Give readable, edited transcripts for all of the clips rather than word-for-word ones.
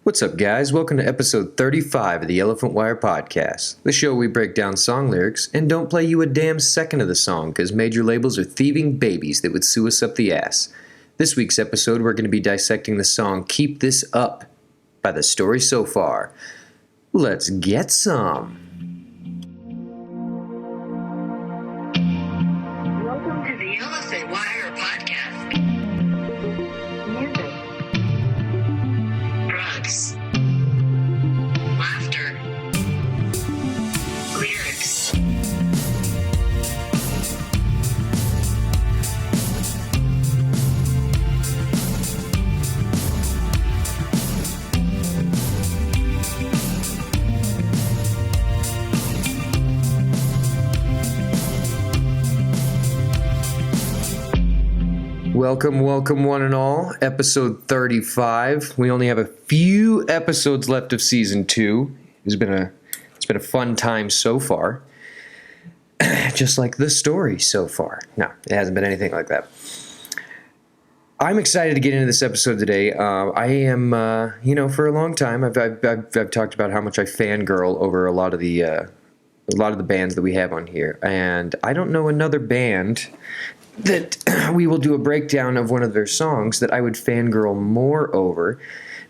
What's up, guys? Welcome to episode 35 of the Elephant Wire Podcast, the show we break down song lyrics and don't play you a damn second of the song because major labels are thieving babies that would sue us up the ass. This week's episode, we're going to be dissecting the song Keep This Up by The Story So Far. Let's get some. Welcome to the Elephant Wire Podcast. Music. Drugs. Laughter. Lyrics. Welcome, one and all. Episode 35. We only have a few episodes left of season 2. It's been a fun time so far. Just like the story so far. No, it hasn't been anything like that. I'm excited to get into this episode today. I am, for a long time, I've talked about how much I fangirl over a lot of the bands that we have on here, and I don't know another band that we will do a breakdown of one of their songs that I would fangirl more over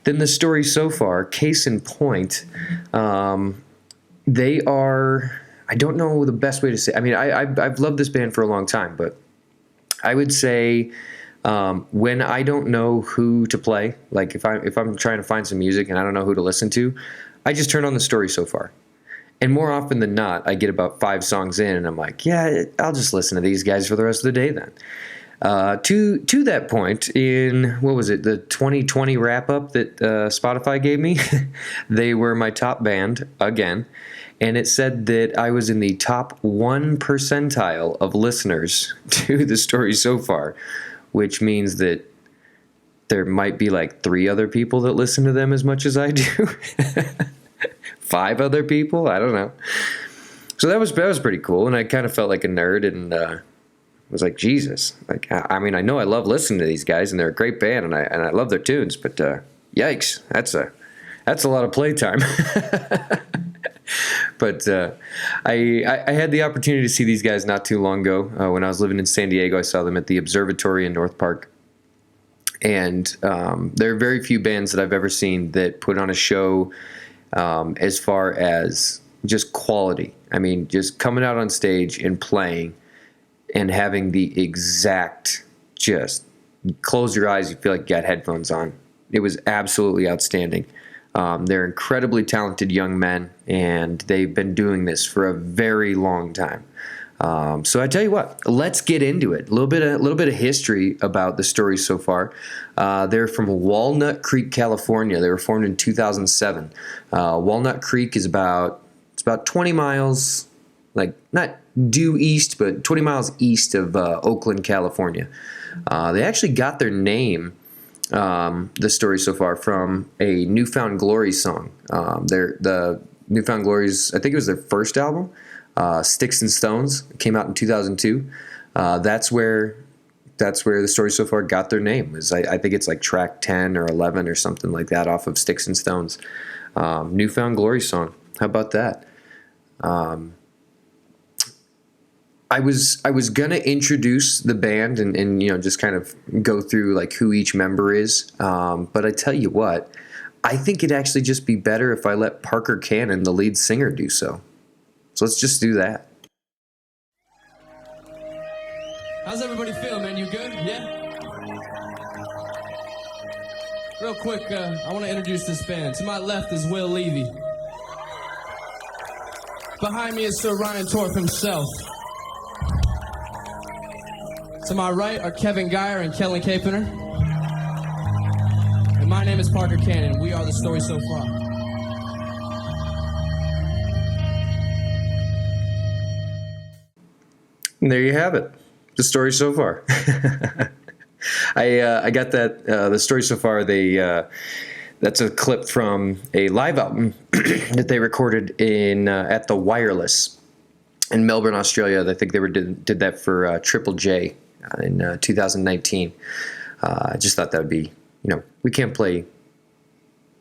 than The Story So Far. Case in point, they are, I don't know the best way to say, I mean, I've loved this band for a long time, but I would say when I don't know who to play, like if I'm trying to find some music and I don't know who to listen to, I just turn on The Story So Far. And more often than not, I get about 5 songs in, and I'm like, yeah, I'll just listen to these guys for the rest of the day then. To that point, in, what was it, the 2020 wrap-up that Spotify gave me, they were my top band again, and it said that I was in the top 1 percentile of listeners to The Story So Far, which means that there might be like 3 other people that listen to them as much as I do. 5 other people? I don't know. So that was pretty cool, and I kind of felt like a nerd, and was like, Jesus. Like, I mean, I know I love listening to these guys, and they're a great band, and I love their tunes, but yikes, that's a lot of playtime. But I had the opportunity to see these guys not too long ago. When I was living in San Diego, I saw them at the Observatory in North Park. And there are very few bands that I've ever seen that put on a show as far as just quality. I mean, just coming out on stage and playing and having the exact, just close your eyes, you feel like you got headphones on. It was absolutely outstanding. They're incredibly talented young men, and they've been doing this for a very long time. So I tell you what, let's get into it. A little bit of history about The Story So Far. They're from Walnut Creek, California. They were formed in 2007. Walnut Creek is about 20 miles, like not due east, but 20 miles east of Oakland, California. They actually got their name, The Story So Far, from a New Found Glory song. The New Found Glory's, I think it was their first album. Sticks and Stones came out in 2002. That's where The Story So Far got their name. I think it's like track 10 or 11 or something like that off of Sticks and Stones. New Found Glory song. How about that? I was gonna introduce the band and just kind of go through like who each member is. But I tell you what, I think it'd actually just be better if I let Parker Cannon, the lead singer, do so. So let's just do that. How's everybody feel, man? You good? Yeah? Real quick, I want to introduce this band. To my left is Will Levy. Behind me is Sir Ryan Torf himself. To my right are Kevin Geyer and Kellen Capener. And my name is Parker Cannon. We are The Story So Far. And there you have it. The Story So Far. I got that. The Story So Far. That's a clip from a live album that they recorded in at the Wireless in Melbourne, Australia. I think they did that for Triple J in 2019. I just thought that would be, we can't play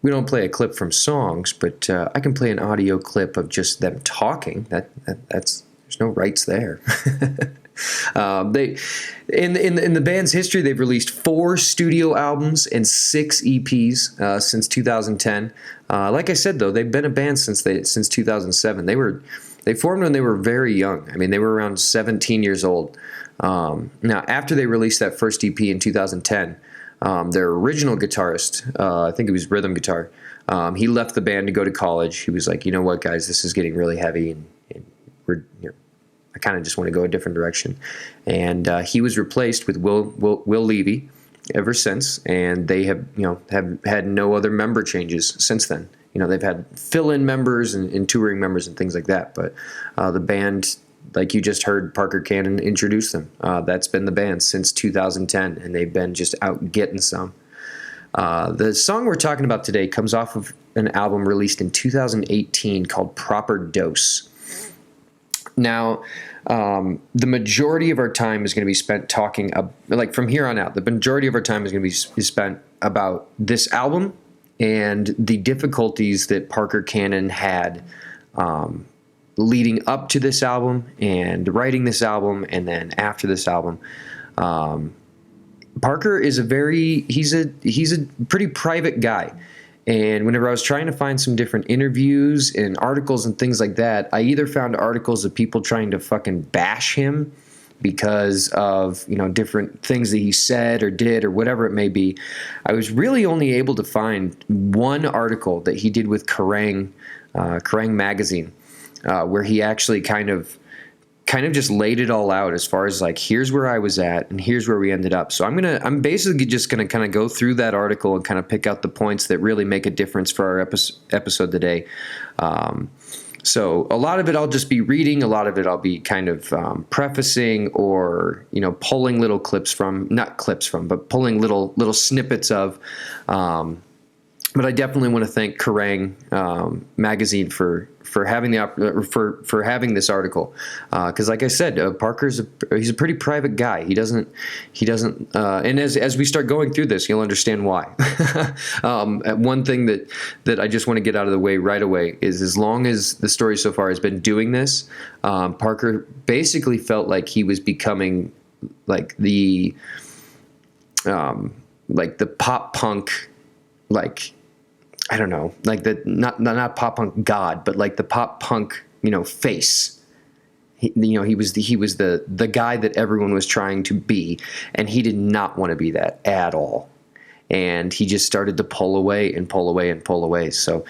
we don't play a clip from songs, but I can play an audio clip of just them talking. That's there's no rights there. They in the band's history, they've released 4 studio albums and 6 EPs since 2010. Like I said, though, they've been a band since 2007. They formed when they were very young. I mean, they were around 17 years old. Now, after they released that first EP in 2010, their original guitarist, I think it was rhythm guitar, he left the band to go to college. He was like, you know what, guys, this is getting really heavy, and we're I kind of just want to go a different direction. And he was replaced with Will Levy ever since, and they have had no other member changes since then. They've had fill-in members and touring members and things like that, but the band, like you just heard Parker Cannon introduce them, that's been the band since 2010, and they've been just out getting some. The song we're talking about today comes off of an album released in 2018 called Proper Dose. Now, the majority of our time is going to be spent talking, like from here on out, the majority of our time is going to be spent about this album and the difficulties that Parker Cannon had leading up to this album and writing this album, and then after this album. Parker is he's a pretty private guy. And whenever I was trying to find some different interviews and articles and things like that, I either found articles of people trying to fucking bash him because of, different things that he said or did or whatever it may be. I was really only able to find one article that he did with Kerrang magazine, where he actually kind of just laid it all out as far as like, here's where I was at and here's where we ended up. So I'm basically just going to kind of go through that article and kind of pick out the points that really make a difference for our episode today. So a lot of it I'll just be reading. A lot of it I'll be kind of prefacing or, pulling little but pulling little snippets of. But I definitely want to thank Kerrang magazine for having for having this article, because like I said, he's a pretty private guy. He doesn't and as we start going through this, you'll understand why. One thing that I just want to get out of the way right away is, as long as the story so far has been doing this, Parker basically felt like he was becoming like the pop punk, like, I don't know, like the not pop punk god, but like the pop punk, face. He was the guy that everyone was trying to be, and he did not want to be that at all. And he just started to pull away and pull away and pull away. So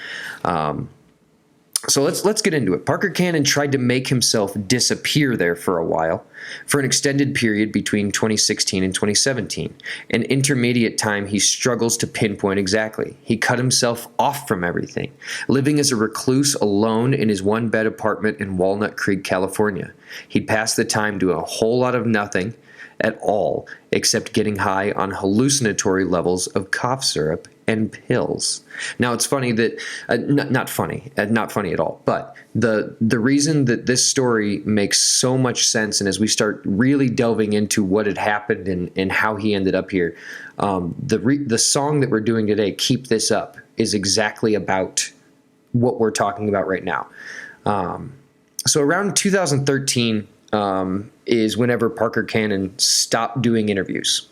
let's get into it. Parker Cannon tried to make himself disappear there for a while, for an extended period between 2016 and 2017. An intermediate time he struggles to pinpoint exactly. He cut himself off from everything, living as a recluse alone in his one-bed apartment in Walnut Creek, California. He'd pass the time doing a whole lot of nothing at all, except getting high on hallucinatory levels of cough syrup and pills. Now, it's funny that not funny at all, but the reason that this story makes so much sense, and as we start really delving into what had happened and how he ended up here, the song that we're doing today, "Keep This Up," is exactly about what we're talking about right now. So around 2013 is whenever Parker Cannon stopped doing interviews.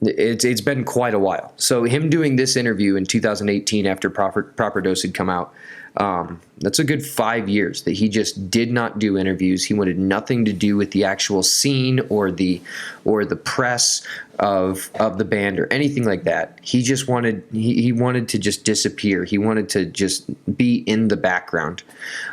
It's been quite a while. So him doing this interview in 2018 after Proper Dose had come out, that's a good 5 years that he just did not do interviews. He wanted nothing to do with the actual scene or the press of the band or anything like that. He just wanted he wanted to just disappear. He wanted to just be in the background.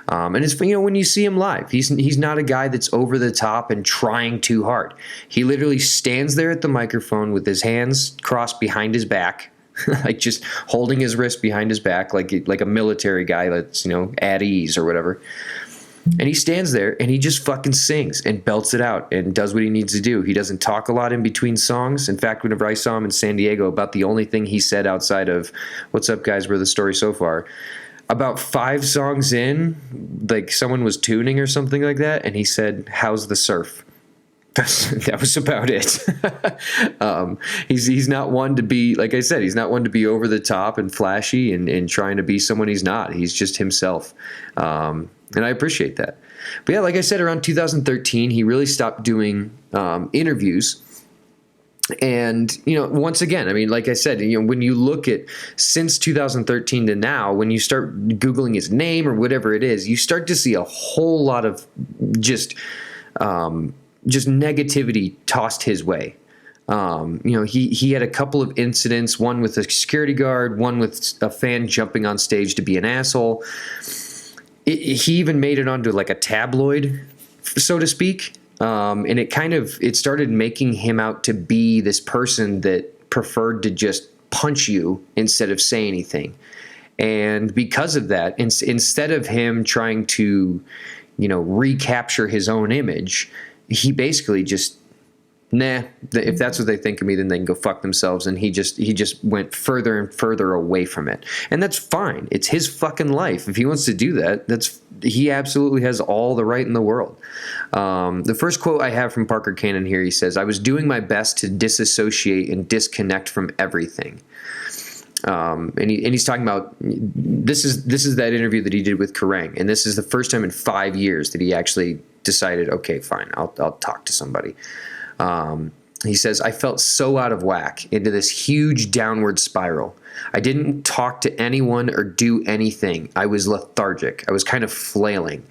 And it's, when you see him live, he's not a guy that's over the top and trying too hard. He literally stands there at the microphone with his hands crossed behind his back, like just holding his wrist behind his back, like a military guy that's, at ease or whatever. And he stands there and he just fucking sings and belts it out and does what he needs to do. He doesn't talk a lot in between songs. In fact, whenever I saw him in San Diego, about the only thing he said outside of "What's up, guys? We're the story so far," about 5 songs in, like someone was tuning or something like that, and he said, "How's the surf?" that was about it. He's not one to be, like I said, he's not one to be over the top and flashy and trying to be someone he's not. He's just himself. And I appreciate that. But yeah, like I said, around 2013, he really stopped doing interviews. And, once again, I mean, like I said, when you look at since 2013 to now, when you start Googling his name or whatever it is, you start to see a whole lot of just negativity tossed his way. He had a couple of incidents, one with a security guard, one with a fan jumping on stage to be an asshole. He even made it onto like a tabloid, so to speak. And it started making him out to be this person that preferred to just punch you instead of say anything. And because of that, instead of him trying to, recapture his own image, he basically just, if that's what they think of me, then they can go fuck themselves. And he just went further and further away from it. And that's fine. It's his fucking life. If he wants to do that, he absolutely has all the right in the world. The first quote I have from Parker Cannon here, he says, "I was doing my best to disassociate and disconnect from everything." And he's talking about, this is that interview that he did with Kerrang, and this is the first time in 5 years that he actually decided, okay, fine, I'll talk to somebody. He says, "I felt so out of whack, into this huge downward spiral. I didn't talk to anyone or do anything. I was lethargic. I was kind of flailing.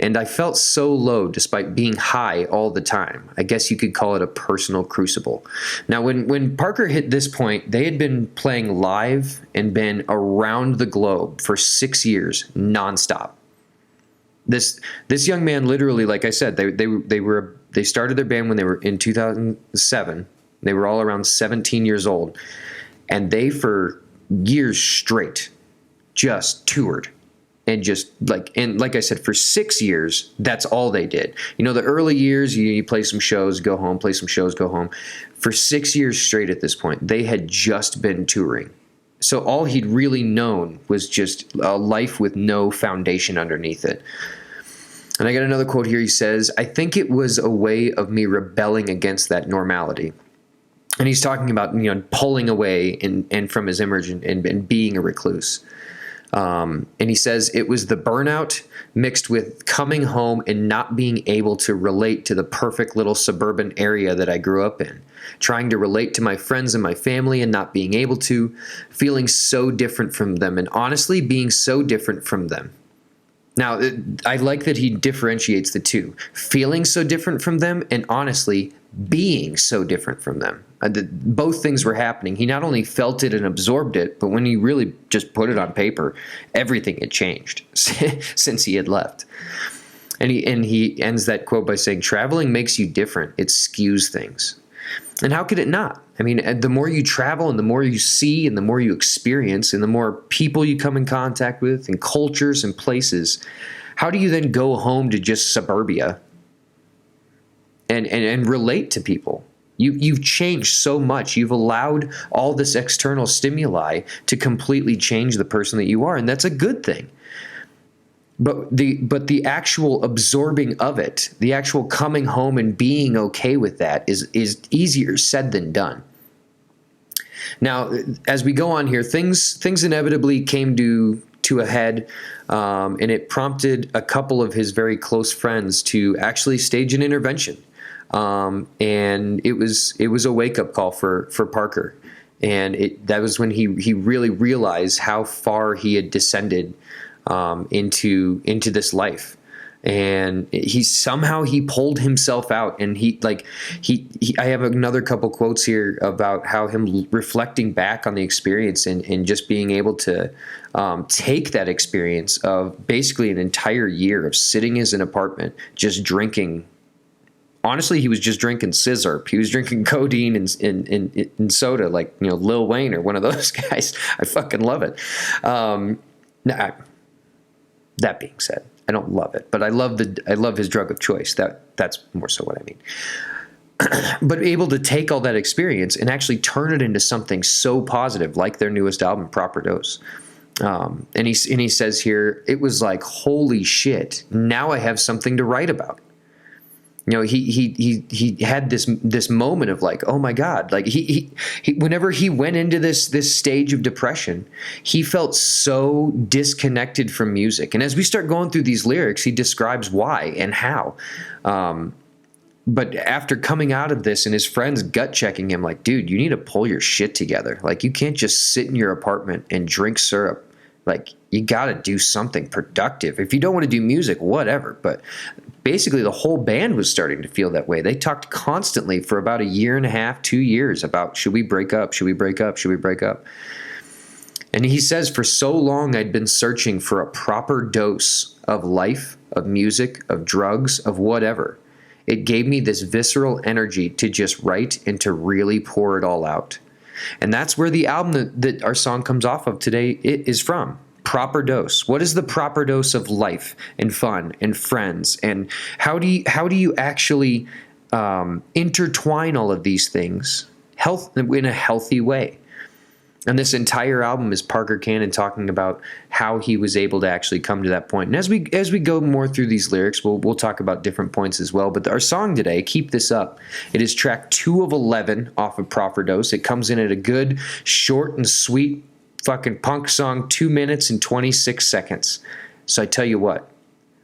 And I felt so low despite being high all the time. I guess you could call it a personal crucible." Now, when Parker hit this point, they had been playing live and been around the globe for 6 years, nonstop. This young man, literally, like I said, they started their band when they were in 2007. They were all around 17 years old, and they for years straight just toured. And like I said, for 6 years, that's all they did. The early years, you play some shows, go home, play some shows, go home. For 6 years straight at this point, they had just been touring. So all he'd really known was just a life with no foundation underneath it. And I got another quote here. He says, "I think it was a way of me rebelling against that normality." And he's talking about, pulling away and from his image and being a recluse. And he says, "It was the burnout mixed with coming home and not being able to relate to the perfect little suburban area that I grew up in, trying to relate to my friends and my family and not being able to, feeling so different from them, and honestly being so different from them." Now, I like that he differentiates the two, feeling so different from them and honestly being so different from them. Both things were happening. He not only felt it and absorbed it, but when he really just put it on paper, everything had changed since he had left. And he ends that quote by saying, "Traveling makes you different. It skews things." And how could it not? I mean, the more you travel and the more you see and the more you experience and the more people you come in contact with and cultures and places, how do you then go home to just suburbia and relate to people? You've changed so much. You've allowed all this external stimuli to completely change the person that you are, and that's a good thing. But the actual absorbing of it, the actual coming home and being okay with that is easier said than done. Now, as we go on here, things inevitably came to a head, and it prompted a couple of his very close friends to actually stage an intervention. And it was a wake-up call for Parker. And that was when he really realized how far he had descended into this life. And he pulled himself out, and I have another couple quotes here about how him reflecting back on the experience and just being able to take that experience of basically an entire year of sitting in an apartment just drinking. Honestly, he was just drinking scissor. He was drinking codeine and soda, like Lil Wayne or one of those guys. I fucking love it. That being said, I don't love it, but I love his drug of choice. That's more so what I mean. But able to take all that experience and actually turn it into something so positive, like their newest album, Proper Dose. And he says here, it was like, holy shit, now I have something to write about. He had this moment of like, oh my God, like he whenever he went into this stage of depression, he felt so disconnected from music. And as we start going through these lyrics, he describes why and how. But after coming out of this and his friends gut checking him, like, dude, you need to pull your shit together. Like, you can't just sit in your apartment and drink syrup. Like, you got to do something productive. If you don't want to do music, whatever. But basically, the whole band was starting to feel that way. They talked constantly for about a year and a half, 2 years about, should we break up? Should we break up? Should we break up? And he says, for so long, I'd been searching for a proper dose of life, of music, of drugs, of whatever. It gave me this visceral energy to just write and to really pour it all out. And that's where the album that our song comes off of today is from. Proper dose. What is the proper dose of life and fun and friends? And how do you actually intertwine all of these things in a healthy way? And this entire album is Parker Cannon talking about how he was able to actually come to that point. And as we go more through these lyrics, we'll talk about different points as well. But our song today, Keep This Up, it is track 2 of 11 off of Proper Dose. It comes in at a good, short and sweet fucking punk song, 2 minutes and 26 seconds. So I tell you what,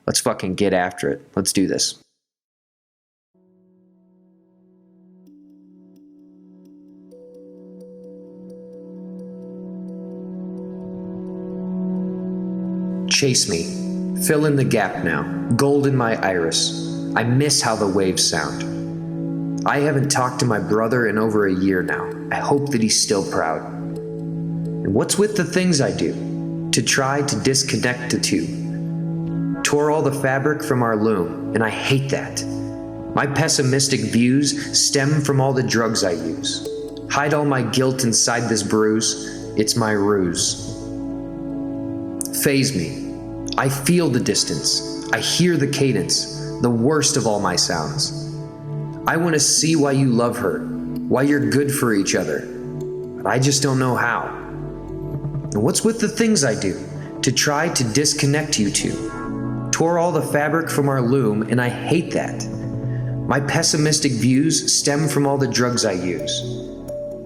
let's fucking get after it. Let's do this. Chase me, fill in the gap now, gold in my iris. I miss how the waves sound. I haven't talked to my brother in over a year now. I hope that he's still proud. And what's with the things I do to try to disconnect the two? Tore all the fabric from our loom, and I hate that. My pessimistic views stem from all the drugs I use. Hide all my guilt inside this bruise, it's my ruse. Phase me. I feel the distance. I hear the cadence, the worst of all my sounds. I want to see why you love her, why you're good for each other, but I just don't know how. And what's with the things I do to try to disconnect you two? Tore all the fabric from our loom, and I hate that. My pessimistic views stem from all the drugs I use.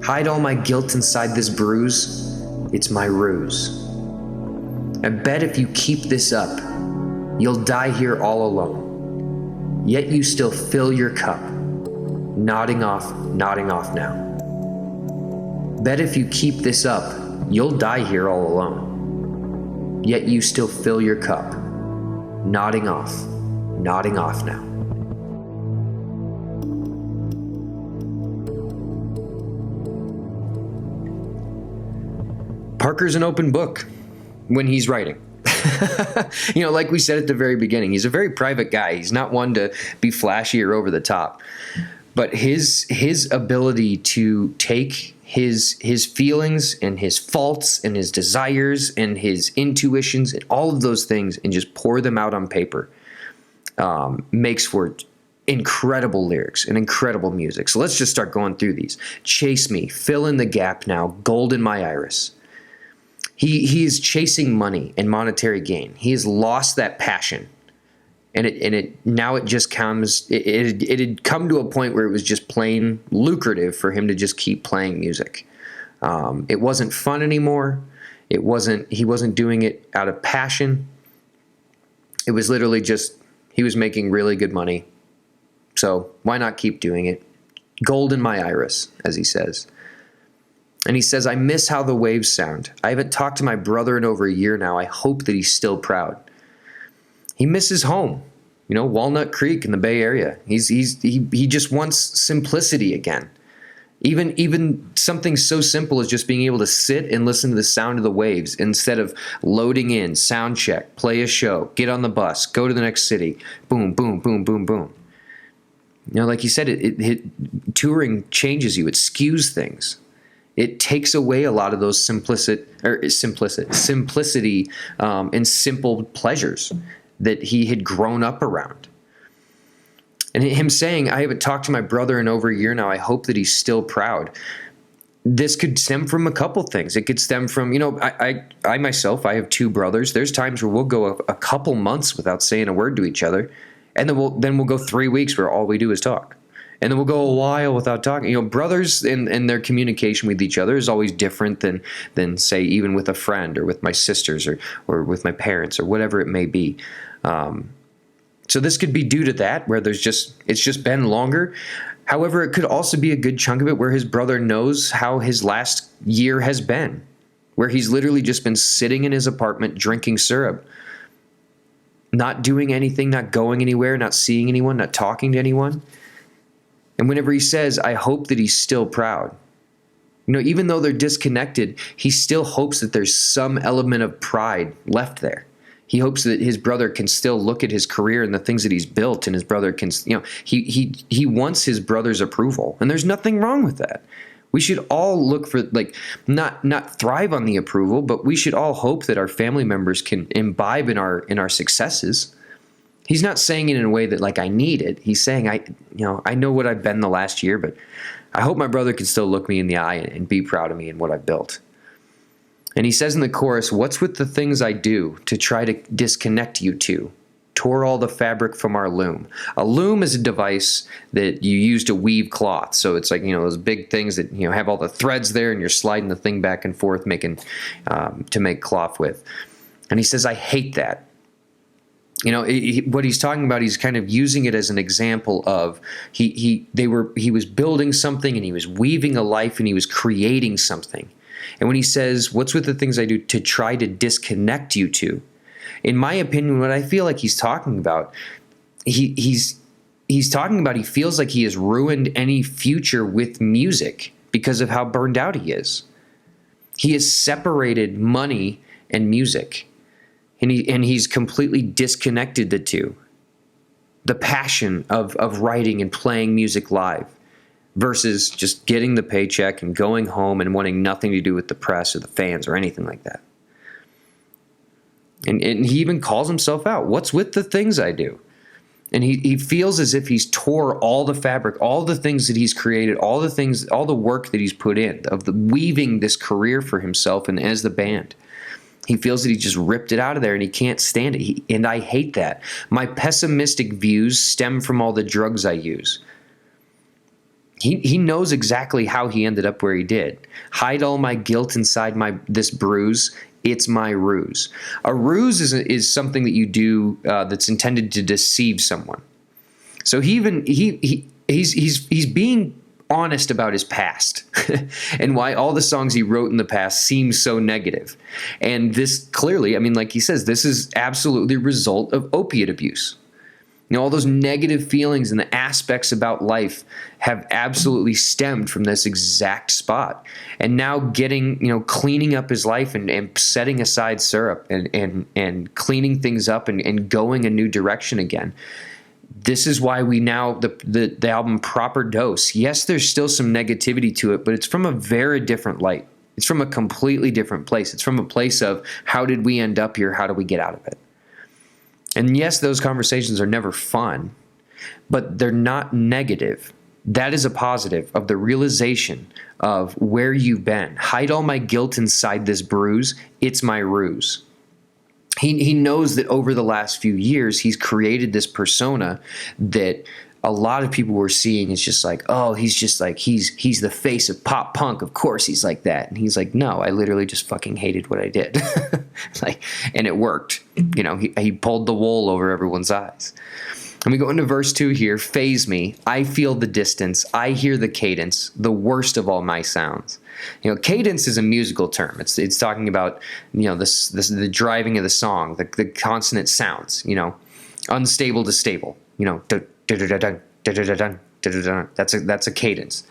Hide all my guilt inside this bruise, it's my ruse. I bet if you keep this up, you'll die here all alone. Yet you still fill your cup, nodding off now. Bet if you keep this up, you'll die here all alone. Yet you still fill your cup, nodding off now. Parker's an open book when he's writing. Like we said at the very beginning, he's a very private guy. He's not one to be flashy or over the top. But his ability to take his feelings and his faults and his desires and his intuitions and all of those things and just pour them out on paper makes for incredible lyrics and incredible music. So let's just start going through these. Chase me, fill in the gap now, gold in my iris. He is chasing money and monetary gain. He has lost that passion, and it now it just comes. It had come to a point where it was just plain lucrative for him to just keep playing music. It wasn't fun anymore. He wasn't doing it out of passion. It was literally just he was making really good money. So why not keep doing it? Gold in my iris, as he says. And he says, I miss how the waves sound. I haven't talked to my brother in over a year now. I hope that he's still proud. He misses home, Walnut Creek in the Bay Area. He just wants simplicity again. Even something so simple as just being able to sit and listen to the sound of the waves instead of loading in, sound check, play a show, get on the bus, go to the next city, boom, boom, boom, boom, boom. Like you said, touring changes you. It skews things. It takes away a lot of those simplicity and simple pleasures that he had grown up around. And him saying, I haven't talked to my brother in over a year now. I hope that he's still proud. This could stem from a couple things. It could stem from, I myself, I have 2 brothers. There's times where we'll go a couple months without saying a word to each other. And then we'll go 3 weeks where all we do is talk. And then we'll go a while without talking. You know, brothers and their communication with each other is always different than say, even with a friend or with my sisters or with my parents or whatever it may be. So this could be due to that, where it's just been longer. However, it could also be a good chunk of it where his brother knows how his last year has been, where he's literally just been sitting in his apartment drinking syrup, not doing anything, not going anywhere, not seeing anyone, not talking to anyone. And whenever he says, I hope that he's still proud, you know, even though they're disconnected, he still hopes that there's some element of pride left there. He hopes that his brother can still look at his career and the things that he's built, and his brother can, you know, he wants his brother's approval, and there's nothing wrong with that. We should all look for, like, not thrive on the approval, but we should all hope that our family members can imbibe in our successes. He's not saying it in a way that, like, I need it. He's saying, I know what I've been the last year, but I hope my brother can still look me in the eye and be proud of me and what I've built. And he says in the chorus, what's with the things I do to try to disconnect you two? Tore all the fabric from our loom. A loom is a device that you use to weave cloth. So it's like, you know, those big things that, you know, have all the threads there and you're sliding the thing back and forth to make cloth with. And he says, I hate that. You know, what he's talking about, he's kind of using it as an example of he was building something and he was weaving a life and he was creating something. And when he says, what's with the things I do to try to disconnect you two? In my opinion, what I feel like he's talking about, he's talking about, he feels like he has ruined any future with music because of how burned out he is. He has separated money and music. And he's completely disconnected the two. The passion of writing and playing music live versus just getting the paycheck and going home and wanting nothing to do with the press or the fans or anything like that. And he even calls himself out. What's with the things I do? And he feels as if he's tore all the fabric, all the things that he's created, all the work that he's put in, of the weaving this career for himself and as the band. He feels that he just ripped it out of there and he can't stand it. And I hate that. My pessimistic views stem from all the drugs I use. He knows exactly how he ended up where he did. Hide all my guilt inside this bruise. It's my ruse. A ruse is something that you do that's intended to deceive someone. So he's being honest about his past and why all the songs he wrote in the past seem so negative. And this clearly, I mean, like he says, this is absolutely a result of opiate abuse. You know, all those negative feelings and the aspects about life have absolutely stemmed from this exact spot. And now cleaning up his life and setting aside syrup and cleaning things up and going a new direction again. This is why we now, the album Proper Dose, yes, there's still some negativity to it, but it's from a very different light. It's from a completely different place. It's from a place of, how did we end up here? How do we get out of it? And yes, those conversations are never fun, but they're not negative. That is a positive of the realization of where you've been. Hide all my guilt inside this bruise. It's my ruse. He knows that over the last few years, he's created this persona that a lot of people were seeing is just like, oh, he's just like, he's the face of pop punk. Of course he's like that. And he's like, no, I literally just fucking hated what I did. And it worked. You know, he pulled the wool over everyone's eyes. And we go into verse 2 here. Phase me. I feel the distance. I hear the cadence, the worst of all my sounds. You know, cadence is a musical term. It's talking about, you know, the driving of the song, the consonant sounds, you know, unstable to stable, you know, that's a cadence.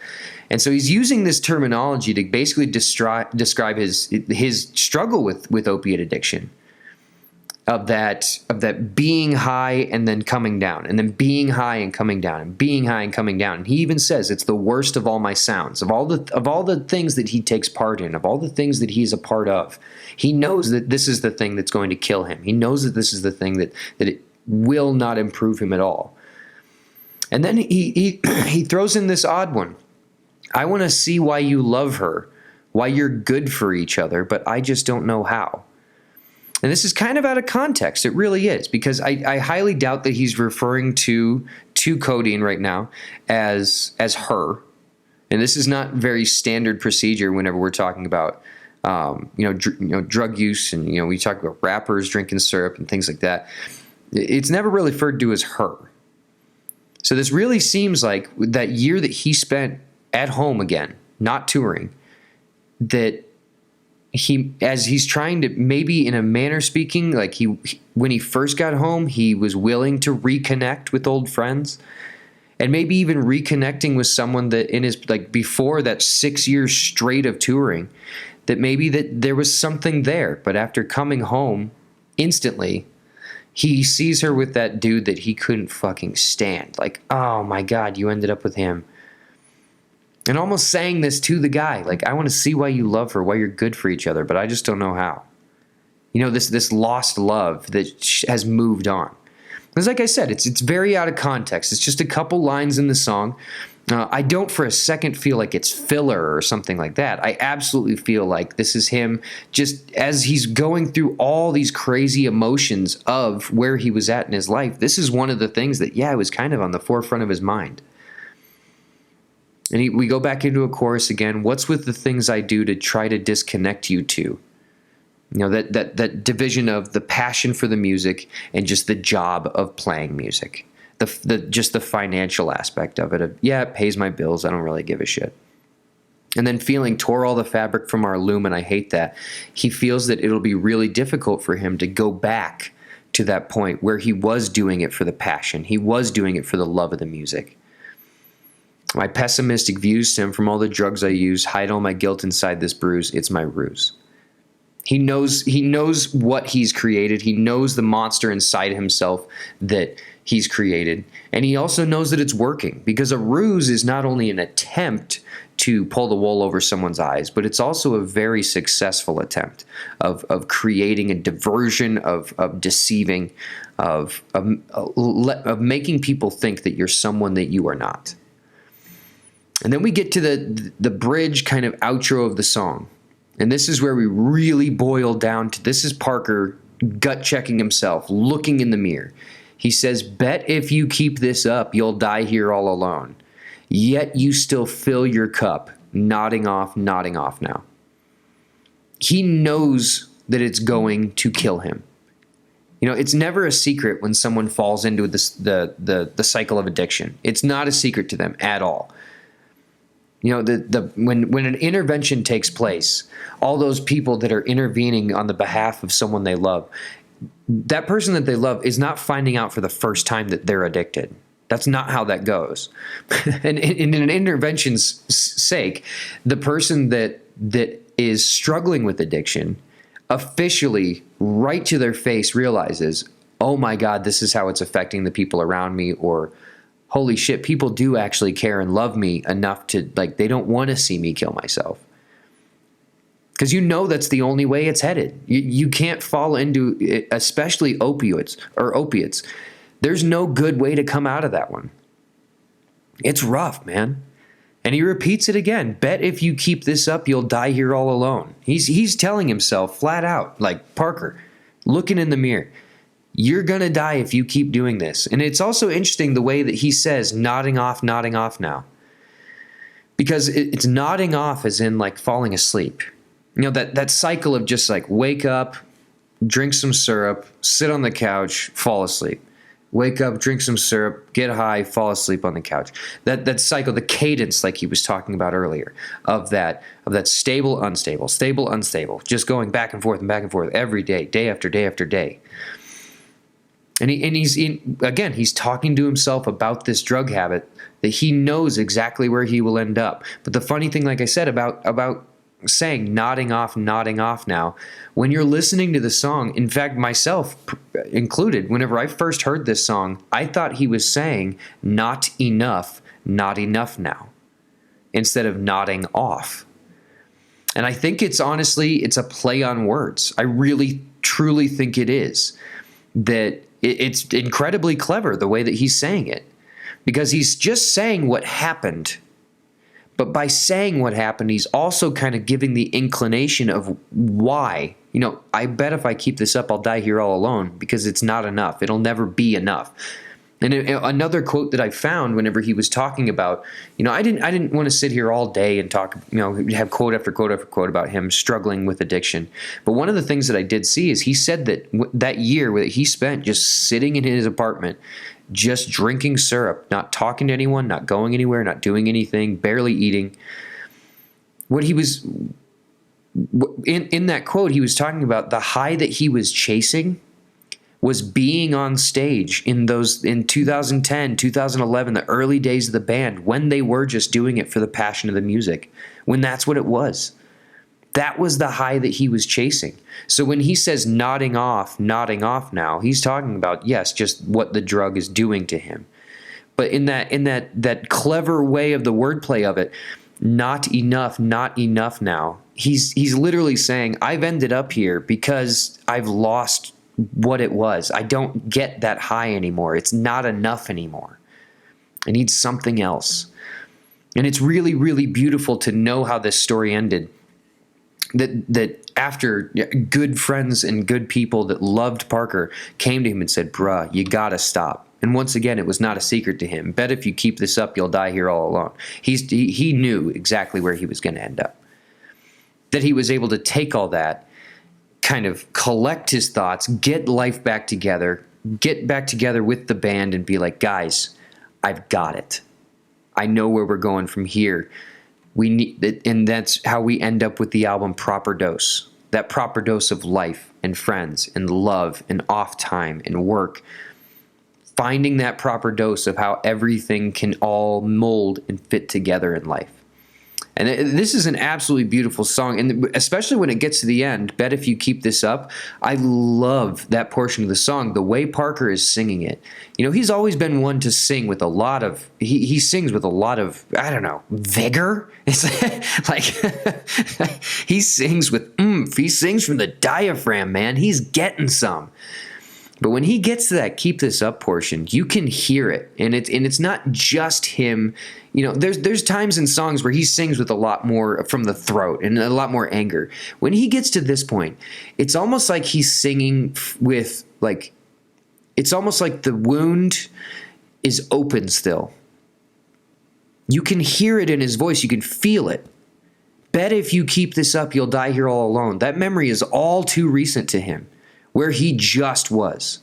And so he's using this terminology to basically describe his struggle with opiate addiction. Of that being high and then coming down, and then being high and coming down, and being high and coming down. And he even says it's the worst of all my sounds, of all the things that he takes part in, of all the things that he's a part of. He knows that this is the thing that's going to kill him. He knows that this is the thing that it will not improve him at all. And then he throws in this odd one. I want to see why you love her, why you're good for each other, but I just don't know how. And this is kind of out of context. It really is, because I highly doubt that he's referring to Codeine right now as her. And this is not very standard procedure whenever we're talking about drug use, and we talk about rappers drinking syrup and things like that. It's never really referred to as her. So this really seems like that year that he spent at home again, not touring, that as he's trying to, maybe in a manner speaking, like when he first got home, he was willing to reconnect with old friends, and maybe even reconnecting with someone that in his, like, before that 6 years straight of touring, that maybe that there was something there. But after coming home, instantly, he sees her with that dude that he couldn't fucking stand. Like, oh my God, you ended up with him. And almost saying this to the guy, like, I want to see why you love her, why you're good for each other, but I just don't know how. This lost love that has moved on. Because like I said, it's very out of context. It's just a couple lines in the song. I don't for a second feel like it's filler or something like that. I absolutely feel like this is him just as he's going through all these crazy emotions of where he was at in his life. This is one of the things that, it was kind of on the forefront of his mind. And we go back into a chorus again. What's with the things I do to try to disconnect you to? That division of the passion for the music and just the job of playing music. Just the financial aspect of it. It pays my bills. I don't really give a shit. And then feeling tore all the fabric from our loom, and I hate that. He feels that it'll be really difficult for him to go back to that point where he was doing it for the passion. He was doing it for the love of the music. My pessimistic views stem from all the drugs I use, hide all my guilt inside this bruise. It's my ruse. He knows what he's created. He knows the monster inside himself that he's created. And he also knows that it's working, because a ruse is not only an attempt to pull the wool over someone's eyes, but it's also a very successful attempt of creating a diversion, of deceiving, of making people think that you're someone that you are not. And then we get to the bridge kind of outro of the song. And this is where we really boil down to, this is Parker gut checking himself, looking in the mirror. He says, bet if you keep this up, you'll die here all alone. Yet you still fill your cup, nodding off now. He knows that it's going to kill him. It's never a secret when someone falls into the cycle of addiction. It's not a secret to them at all. When an intervention takes place, all those people that are intervening on the behalf of someone they love, that person that they love is not finding out for the first time that they're addicted. That's not how that goes. And in an intervention's sake, the person that is struggling with addiction officially, right to their face, realizes, oh my God, this is how it's affecting the people around me, or holy shit, people do actually care and love me enough to, like, they don't want to see me kill myself. Because that's the only way it's headed. You can't fall into it, especially opiates. There's no good way to come out of that one. It's rough, man. And he repeats it again. Bet if you keep this up, you'll die here all alone. He's telling himself flat out, like, Parker, looking in the mirror, you're going to die if you keep doing this. And it's also interesting the way that he says nodding off now. Because it's nodding off as in, like, falling asleep. That cycle of just, like, wake up, drink some syrup, sit on the couch, fall asleep. Wake up, drink some syrup, get high, fall asleep on the couch. That cycle, the cadence, like he was talking about earlier, of that stable, unstable, just going back and forth every day, day after day after day. And he's talking to himself about this drug habit that he knows exactly where he will end up. But the funny thing, like I said, about saying nodding off now, when you're listening to the song, in fact, myself included, whenever I first heard this song, I thought he was saying not enough now, instead of nodding off. And I think it's a play on words. I really, truly think it is. That it's incredibly clever the way that he's saying it, because he's just saying what happened. But by saying what happened, he's also kind of giving the inclination of why I bet if I keep this up, I'll die here all alone, because it's not enough. It'll never be enough. And another quote that I found whenever he was talking about, I didn't want to sit here all day and talk, have quote after quote after quote about him struggling with addiction. But one of the things that I did see is he said that that year that he spent just sitting in his apartment, just drinking syrup, not talking to anyone, not going anywhere, not doing anything, barely eating. What he was in that quote, he was talking about the high that he was chasing was being on stage in 2010, 2011, the early days of the band, when they were just doing it for the passion of the music, when that's what it was. That was the high that he was chasing. So when he says nodding off now, he's talking about, yes, just what the drug is doing to him. But in that clever way of the wordplay of it, not enough now. He's literally saying, I've ended up here because I've lost what it was. I don't get that high anymore. It's not enough anymore. I need something else. And it's really, really beautiful to know how this story ended. That after good friends and good people that loved Parker came to him and said, bruh, you gotta stop. And once again, it was not a secret to him. Bet if you keep this up, you'll die here all alone. He knew exactly where he was going to end up. That he was able to take all that, kind of collect his thoughts, get life back together, get back together with the band and be like, guys, I've got it. I know where we're going from here. We need it, and that's how we end up with the album Proper Dose. That proper dose of life and friends and love and off time and work. Finding that proper dose of how everything can all mold and fit together in life. And this is an absolutely beautiful song, and especially when it gets to the end, bet if you keep this up, I love that portion of the song, the way Parker is singing it. He's always been one to sing with a lot of, he sings with a lot of, I don't know, vigor? It's like, he sings with oomph, he sings from the diaphragm, man, he's getting some. But when he gets to that keep this up portion, you can hear it. And it's not just him. There's times in songs where he sings with a lot more from the throat and a lot more anger. When he gets to this point, it's almost like he's singing with it's almost like the wound is open still. You can hear it in his voice. You can feel it. Bet if you keep this up, you'll die here all alone. That memory is all too recent to him. Where he just was.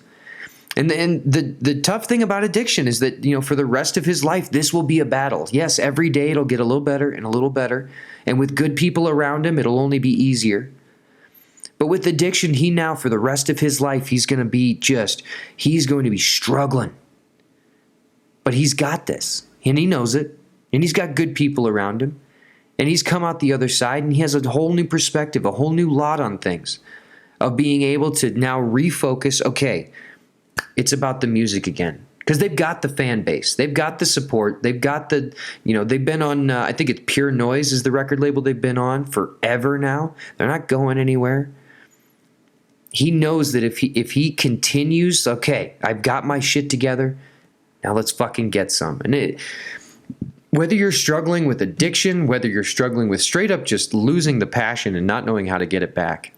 And the tough thing about addiction is that, for the rest of his life, this will be a battle. Yes, every day it'll get a little better and a little better. And with good people around him, it'll only be easier. But with addiction, he now, for the rest of his life, he's going to be struggling. But he's got this. And he knows it. And he's got good people around him. And he's come out the other side, and he has a whole new perspective, a whole new lot on things. Of being able to now refocus, okay, it's about the music again. Because they've got the fan base. They've got the support. They've got the, they've been on, I think it's Pure Noise is the record label they've been on forever now. They're not going anywhere. He knows that if he continues, okay, I've got my shit together, now let's fucking get some. And whether you're struggling with addiction, whether you're struggling with straight up just losing the passion and not knowing how to get it back,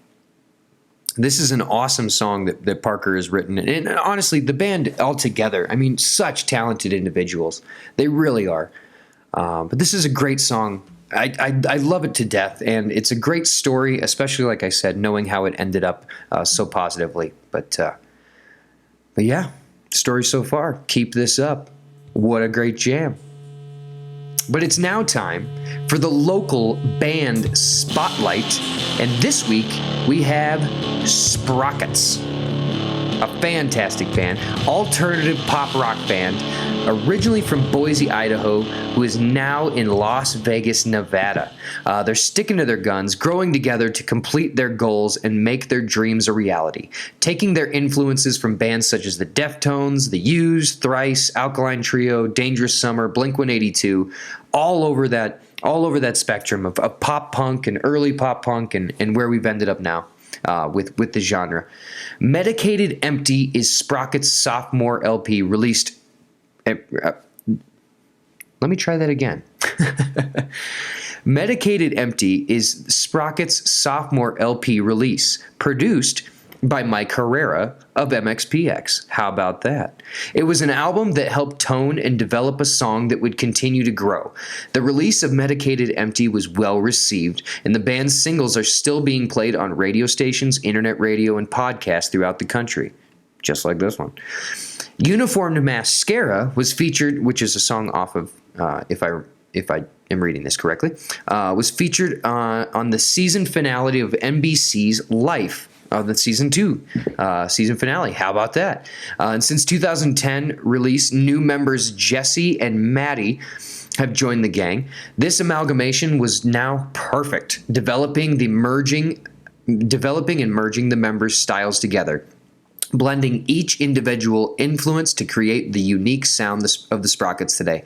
this is an awesome song that Parker has written. And honestly, the band altogether, such talented individuals. They really are. But this is a great song. I love it to death. And it's a great story, especially, like I said, knowing how it ended up so positively. But yeah, story so far. Keep this up. What a great jam. But it's now time for the local band spotlight. And this week, we have Sprockets, a fantastic band, alternative pop rock band, originally from Boise, Idaho, who is now in Las Vegas, Nevada. They're sticking to their guns, growing together to complete their goals and make their dreams a reality, taking their influences from bands such as the Deftones, the Used, Thrice, Alkaline Trio, Dangerous Summer, Blink-182, all over that spectrum of pop punk and early pop punk and where we've ended up now with the genre. Medicated Empty is Sprockets' sophomore LP released Let me try that again. Medicated Empty is Sprockets' sophomore LP release, produced by Mike Herrera of MXPX. How about that? It was an album that helped tone and develop a song that would continue to grow. The release of Medicated Empty was well received, and the band's singles are still being played on radio stations, internet radio, and podcasts throughout the country. Just like this one. Uniformed Mascara was featured, which is a song off of, if I am reading this correctly, was featured on the season finale of NBC's Life. The season 2 season finale. How about that? And since 2010 release, new members Jesse and Maddie have joined the gang. This amalgamation was now perfect, developing and merging the members' styles together, blending each individual influence to create the unique sound of the Sprockets today.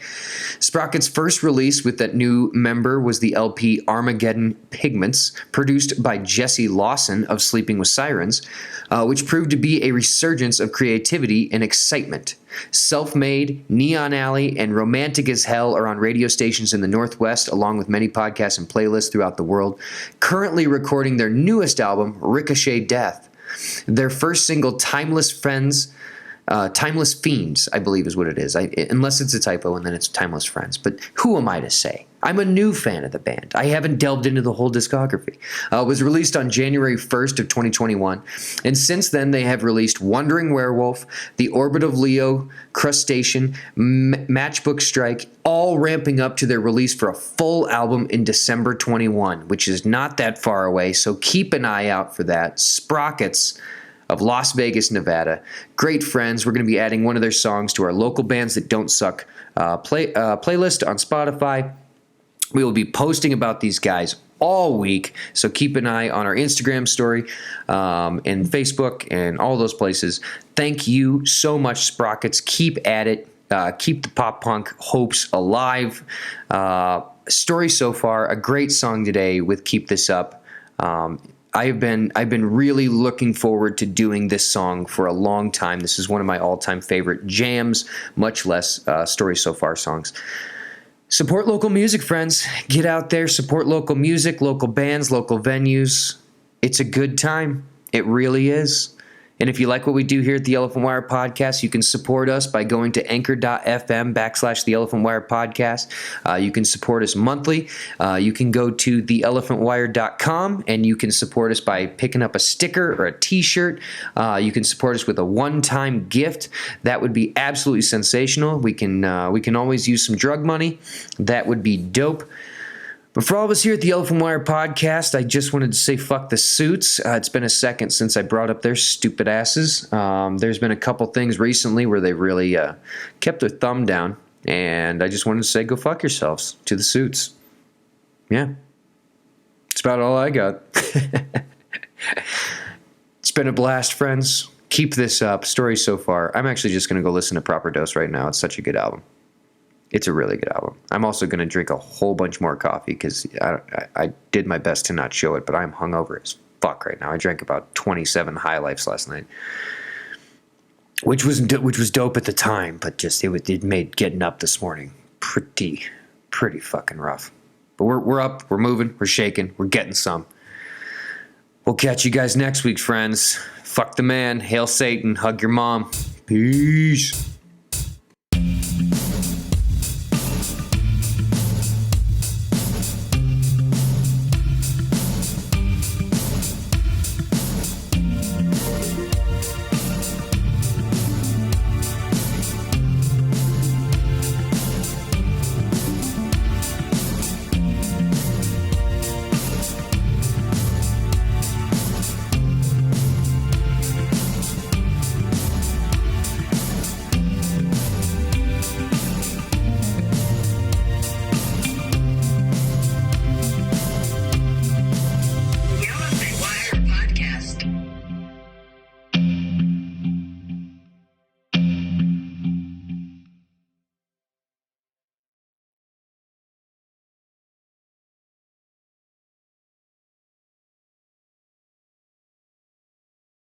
Sprockets' first release with that new member was the LP Armageddon Pigments, produced by Jesse Lawson of Sleeping with Sirens, which proved to be a resurgence of creativity and excitement. Self-Made, Neon Alley, and Romantic as Hell are on radio stations in the Northwest, along with many podcasts and playlists throughout the world. Currently recording their newest album, Ricochet Death. Their first single, Timeless Fiends, I believe is what it is. Unless it's a typo and then it's Timeless Friends. But who am I to say? I'm a new fan of the band. I haven't delved into the whole discography. It was released on January 1st of 2021. And since then, they have released Wandering Werewolf, The Orbit of Leo, Crustacean, Matchbook Strike, all ramping up to their release for a full album in December 21, which is not that far away. So keep an eye out for that. Sprockets of Las Vegas, Nevada. Great friends. We're going to be adding one of their songs to our local bands that don't suck playlist on Spotify. We will be posting about these guys all week, so keep an eye on our Instagram story and Facebook and all those places. Thank you so much, Sprockets. Keep at it. Keep the pop punk hopes alive. Story so far, a great song today with Keep This Up. I've been really looking forward to doing this song for a long time. This is one of my all-time favorite jams, much less Story So Far songs. Support local music, friends. Get out there, support local music, local bands, local venues. It's a good time. It really is. And if you like what we do here at the Elephant Wire Podcast, you can support us by going to anchor.fm/The Elephant Wire Podcast. You can support us monthly. You can go to theelephantwire.com and you can support us by picking up a sticker or a t-shirt. You can support us with a one-time gift. That would be absolutely sensational. We can always use some drug money. That would be dope. But for all of us here at the Elephant Wire Podcast, I just wanted to say fuck the suits. It's been a second since I brought up their stupid asses. There's been a couple things recently where they really kept their thumb down, and I just wanted to say go fuck yourselves to the suits. Yeah. That's about all I got. It's been a blast, friends. Keep this up. Story so far. I'm actually just going to go listen to Proper Dose right now. It's such a good album. It's a really good album. I'm also going to drink a whole bunch more coffee because I did my best to not show it, but I'm hungover as fuck right now. I drank about 27 High Lifes last night, which was dope at the time, but just it made getting up this morning pretty fucking rough. But we're up, we're moving, we're shaking, we're getting some. We'll catch you guys next week, friends. Fuck the man, hail Satan, hug your mom. Peace.